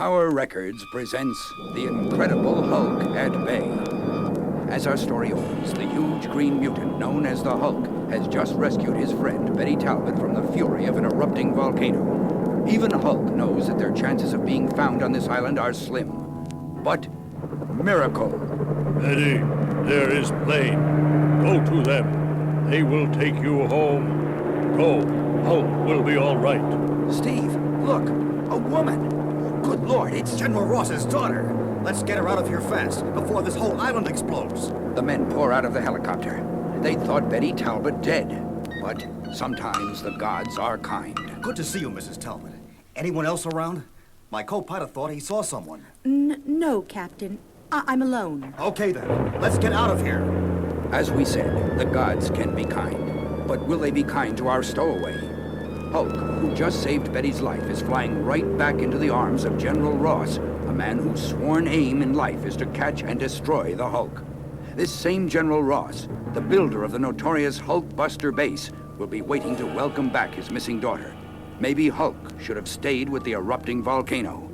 Our Records presents The Incredible Hulk at Bay. As our story opens, the huge green mutant known as the Hulk has just rescued his friend Betty Talbot from the fury of an erupting volcano. Even Hulk knows that their chances of being found on this island are slim. But miracle. Betty, there is plane. Go to them. They will take you home. Go. Hulk will be all right. Steve, look, a woman. Good Lord, it's General Ross's daughter. Let's get her out of here fast, before this whole island explodes. The men pour out of the helicopter. They thought Betty Talbot dead. But sometimes the gods are kind. Good to see you, Mrs. Talbot. Anyone else around? My co-pilot thought he saw someone. No, Captain. I'm alone. Okay, then. Let's get out of here. As we said, the gods can be kind. But will they be kind to our stowaway? Hulk, who just saved Betty's life, is flying right back into the arms of General Ross, a man whose sworn aim in life is to catch and destroy the Hulk. This same General Ross, the builder of the notorious Hulkbuster base, will be waiting to welcome back his missing daughter. Maybe Hulk should have stayed with the erupting volcano.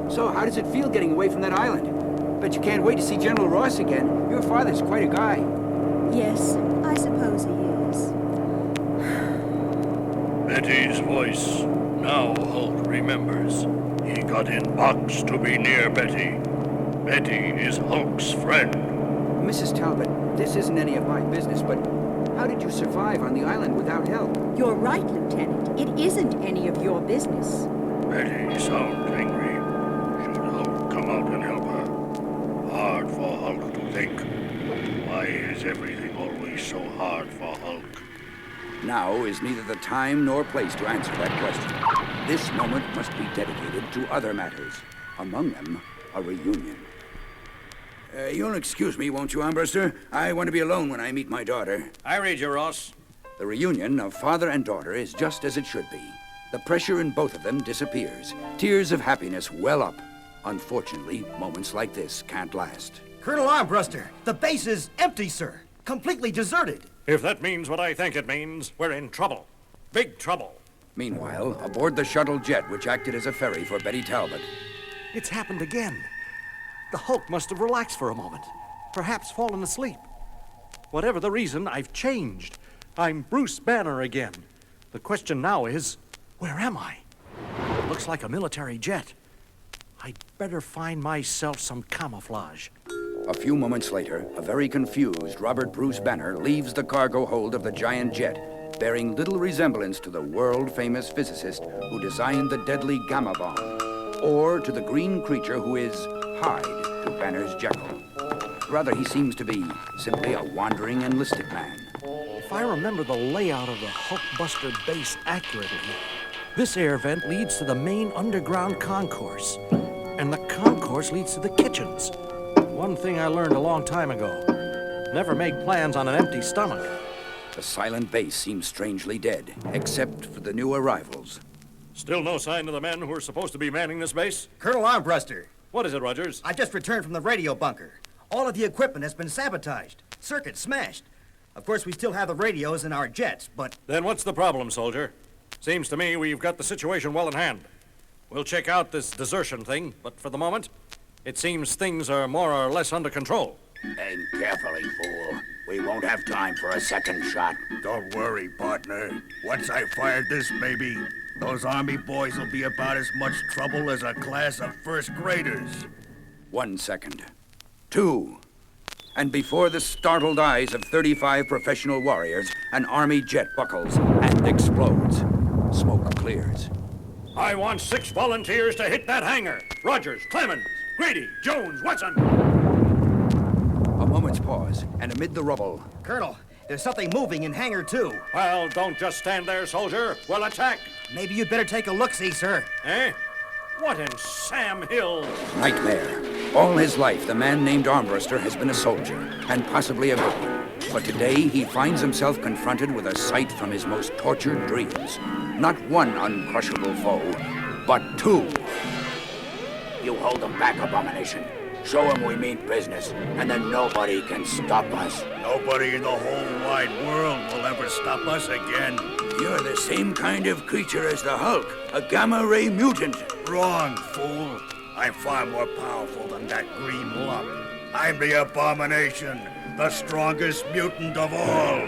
So how does it feel getting away from that island? Bet you can't wait to see General Ross again. Your father's quite a guy. Yes, I suppose he is. Betty's voice. Now Hulk remembers. He got in box to be near Betty. Betty is Hulk's friend. Mrs. Talbot, this isn't any of my business, but how did you survive on the island without help? You're right, Lieutenant. It isn't any of your business. Betty sounds angry. Should Hulk come out and help her? Hard for Hulk to think. Why is everything always so hard for Hulk? Now is neither the time nor place to answer that question. This moment must be dedicated to other matters. Among them, a reunion. You'll excuse me, won't you, Armbruster? I want to be alone when I meet my daughter. I read you, Ross. The reunion of father and daughter is just as it should be. The pressure in both of them disappears. Tears of happiness well up. Unfortunately, moments like this can't last. Colonel Armbruster, the base is empty, sir. Completely deserted. If that means what I think it means, we're in trouble. Big trouble. Meanwhile, aboard the shuttle jet which acted as a ferry for Betty Talbot. It's happened again. The Hulk must have relaxed for a moment, perhaps fallen asleep. Whatever the reason, I've changed. I'm Bruce Banner again. The question now is, where am I? It looks like a military jet. I'd better find myself some camouflage. A few moments later, a very confused Robert Bruce Banner leaves the cargo hold of the giant jet, bearing little resemblance to the world-famous physicist who designed the deadly gamma bomb, or to the green creature who is Hyde to Banner's Jekyll. Rather, he seems to be simply a wandering enlisted man. If I remember the layout of the Hulkbuster base accurately, this air vent leads to the main underground concourse, and the concourse leads to the kitchens. One thing I learned a long time ago: never make plans on an empty stomach. The silent base seems strangely dead, except for the new arrivals. Still no sign of the men who are supposed to be manning this base? Colonel Armbruster, What is it, Rogers? I just returned from the radio bunker. All of the equipment has been sabotaged. Circuits smashed. Of course, we still have the radios in our jets, but... Then what's the problem, soldier? Seems to me we've got the situation well in hand. We'll check out this desertion thing, but for the moment, it seems things are more or less under control. Aim carefully, fool. We won't have time for a second shot. Don't worry, partner. Once I fired this baby, those Army boys will be about as much trouble as a class of first graders. 1 second. 2. And before the startled eyes of 35 professional warriors, an Army jet buckles and explodes. Smoke clears. I want 6 volunteers to hit that hangar. Rogers, Clemens, Grady, Jones, Watson. A moment's pause, and amid the rubble... Colonel, there's something moving in Hangar 2. Well, don't just stand there, soldier. We'll attack. Maybe you'd better take a look-see, sir. Eh? What in Sam Hill? Nightmare. All his life, the man named Armbruster has been a soldier, and possibly a good one. But today, he finds himself confronted with a sight from his most tortured dreams. Not one uncrushable foe, but 2. You hold them back, Abomination. Show them we mean business, and then nobody can stop us. Nobody in the whole wide world will ever stop us again. You're the same kind of creature as the Hulk, a gamma-ray mutant. Wrong, fool. I'm far more powerful than that green lump. I'm the Abomination, the strongest mutant of all.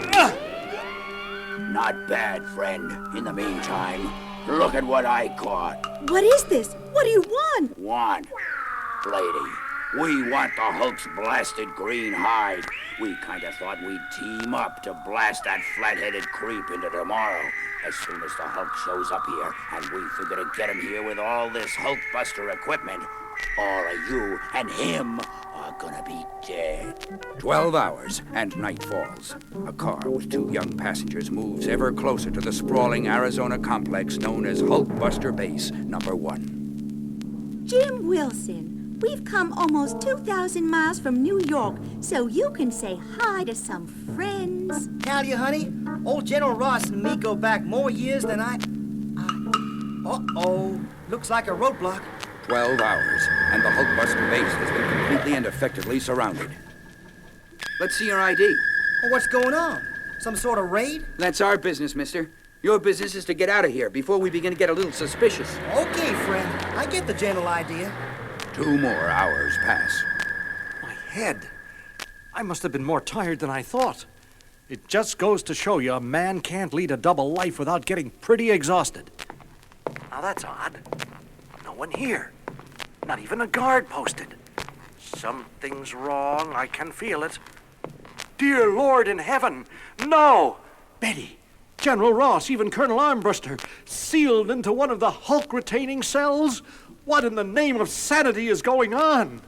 Not bad, friend. In the meantime, look at what I caught. What is this? What do you want? Want? Lady, we want the Hulk's blasted green hide. We kinda thought we'd team up to blast that flat-headed creep into tomorrow. As soon as the Hulk shows up here, and we figure to get him here with all this Hulkbuster equipment, all of you and him are gonna be dead. 12 hours, and night falls. A car with 2 young passengers moves ever closer to the sprawling Arizona complex known as Hulkbuster Base Number 1. Jim Wilson, we've come almost 2,000 miles from New York so you can say hi to some friends. Talia, honey, old General Ross and me go back more years than I... Uh-oh. Looks like a roadblock. 12 hours, and the Hulkbuster Base has been completely and effectively surrounded. Let's see your ID. Well, what's going on? Some sort of raid? That's our business, mister. Your business is to get out of here before we begin to get a little suspicious. Okay, friend. I get the general idea. 2 more hours pass. My head. I must have been more tired than I thought. It just goes to show you a man can't lead a double life without getting pretty exhausted. Now that's odd. No one here. Not even a guard posted. Something's wrong. I can feel it. Dear Lord in heaven, no! Betty, General Ross, even Colonel Armbruster, sealed into one of the Hulk retaining cells? What in the name of sanity is going on?